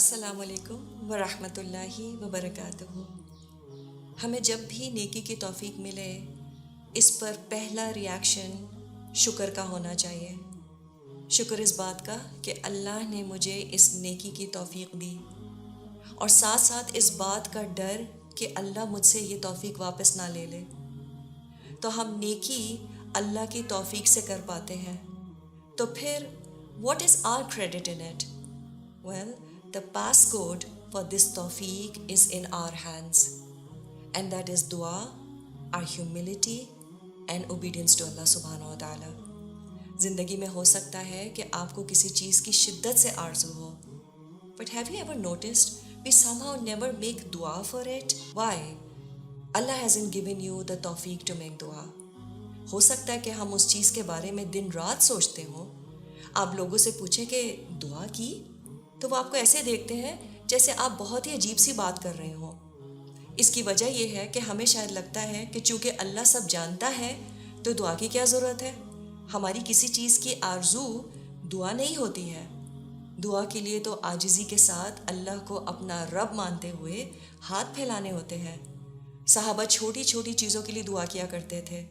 السلام علیکم ورحمۃ اللہ وبرکاتہ۔ ہمیں جب بھی نیکی کی توفیق ملے اس پر پہلا ریاکشن شکر کا ہونا چاہیے۔ شکر اس بات کا کہ اللہ نے مجھے اس نیکی کی توفیق دی، اور ساتھ ساتھ اس بات کا ڈر کہ اللہ مجھ سے یہ توفیق واپس نہ لے لے۔ تو ہم نیکی اللہ کی توفیق سے کر پاتے ہیں، تو پھر what is our credit in it? Well, the passcode for this tawfiq is in our hands, and that is dua, our humility and obedience to Allah subhanahu wa ta'ala. زندگی میں ہو سکتا ہے کہ آپ کو کسی چیز کی شدت سے آرزو ہو، but have you ever noticed we somehow never make dua for it? Why? Allah hasn't given you the tawfiq to make dua. ہو سکتا ہے کہ ہم اس چیز کے بارے میں دن رات سوچتے ہوں۔ آپ لوگوں سے پوچھیں کہ دعا کی، تو وہ آپ کو ایسے دیکھتے ہیں جیسے آپ بہت ہی عجیب سی بات کر رہے ہوں۔ اس کی وجہ یہ ہے کہ ہمیں شاید لگتا ہے کہ چونکہ اللہ سب جانتا ہے تو دعا کی کیا ضرورت ہے۔ ہماری کسی چیز کی آرزو دعا نہیں ہوتی ہے۔ دعا کے لیے تو عاجزی کے ساتھ اللہ کو اپنا رب مانتے ہوئے ہاتھ پھیلانے ہوتے ہیں۔ صحابہ چھوٹی چھوٹی چیزوں کے لیے دعا کیا کرتے تھے۔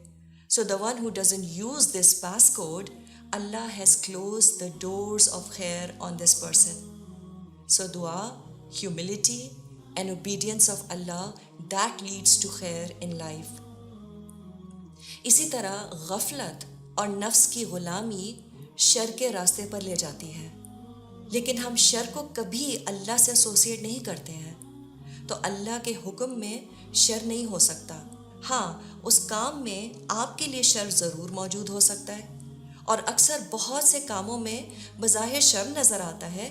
So the one who doesn't use this passcode, Allah has closed the doors of khair on this person. So dua, humility and obedience of Allah, that leads to khair in life. اسی طرح غفلت اور نفس کی غلامی شر کے راستے پر لے جاتی ہے، لیکن ہم شر کو کبھی اللہ سے ایسوسیٹ نہیں کرتے ہیں، تو اللہ کے حکم میں شر نہیں ہو سکتا۔ ہاں، اس کام میں آپ کے لیے شر ضرور موجود ہو سکتا ہے، اور اکثر بہت سے کاموں میں بظاہر شر نظر آتا ہے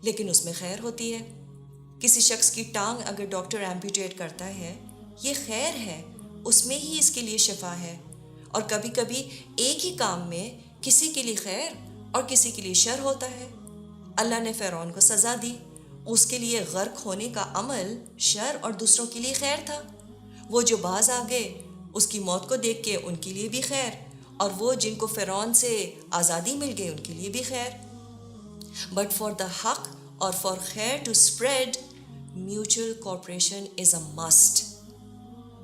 لیکن اس میں خیر ہوتی ہے۔ کسی شخص کی ٹانگ اگر ڈاکٹر ایمپیوٹیٹ کرتا ہے، یہ خیر ہے، اس میں ہی اس کے لیے شفا ہے۔ اور کبھی کبھی ایک ہی کام میں کسی کے لیے خیر اور کسی کے لیے شر ہوتا ہے۔ اللہ نے فرعون کو سزا دی، اس کے لیے غرق ہونے کا عمل شر اور دوسروں کے لیے خیر تھا۔ وہ جو باز آ گئے اس کی موت کو دیکھ کے ان کے لیے بھی خیر، اور وہ جن کو فرعون سے آزادی مل گئی ان کے لیے بھی خیر۔ بٹ فار دا حق اور فار خیر to spread, mutual cooperation is a must.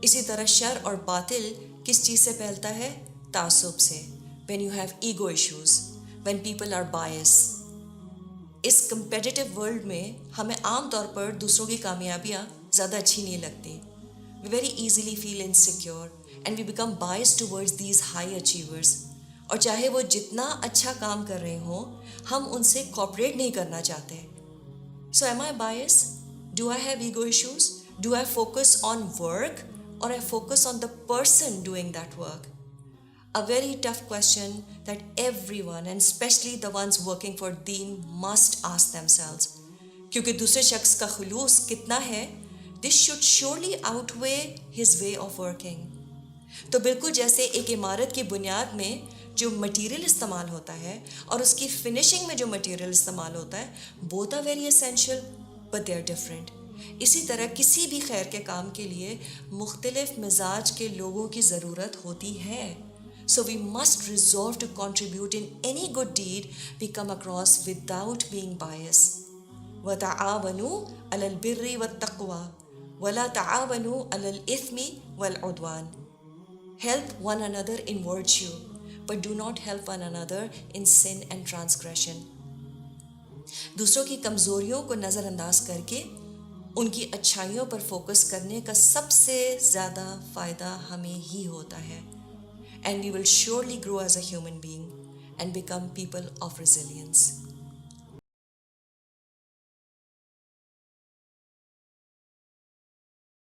اسی طرح شر اور باطل کس چیز سے پھیلتا ہے؟ تعصب سے۔ When you have ego issues, when people are bias. اس کمپیٹیٹو ورلڈ میں ہمیں عام طور پر دوسروں کی کامیابیاں زیادہ اچھی نہیں لگتی۔ We very easily feel insecure and we become biased towards these high achievers. اور چاہے وہ جتنا اچھا کام کر رہے ہوں، ہم ان سے کوآپریٹ نہیں کرنا چاہتے۔ So am I biased? Do I have ego issues? Do I focus on work or I focus on the person doing that work? A very tough question that everyone, and especially the ones working for Deen, must ask themselves. کیونکہ دوسرے شخص کا خلوص کتنا ہے، this should surely outweigh his way of working. تو بالکل جیسے ایک عمارت کی بنیاد میں جو مٹیریل استعمال ہوتا ہے اور اس کی فنشنگ میں جو مٹیریل استعمال ہوتا ہے، both are very essential but they are different. اسی طرح کسی بھی خیر کے کام کے لیے مختلف مزاج کے لوگوں کی ضرورت ہوتی ہے۔ So we must resolve to contribute in any good deed we come across without being biased. وَتَعَاوَنُوا عَلَى الْبِرِّ وَالتَّقْوَى وَلَا تَعَاوَنُوا عَلَى الْإِثْمِ وَالْعُدْوَانِ. Help one another in virtue, but do not help one another in sin and transgression. دوسروں کی کمزوریوں کو نظر انداز کر کے ان کی اچھائیوں پر فوکس کرنے کا سب سے زیادہ فائدہ ہمیں ہی ہوتا ہے. And we will surely grow as a human being and become people of resilience.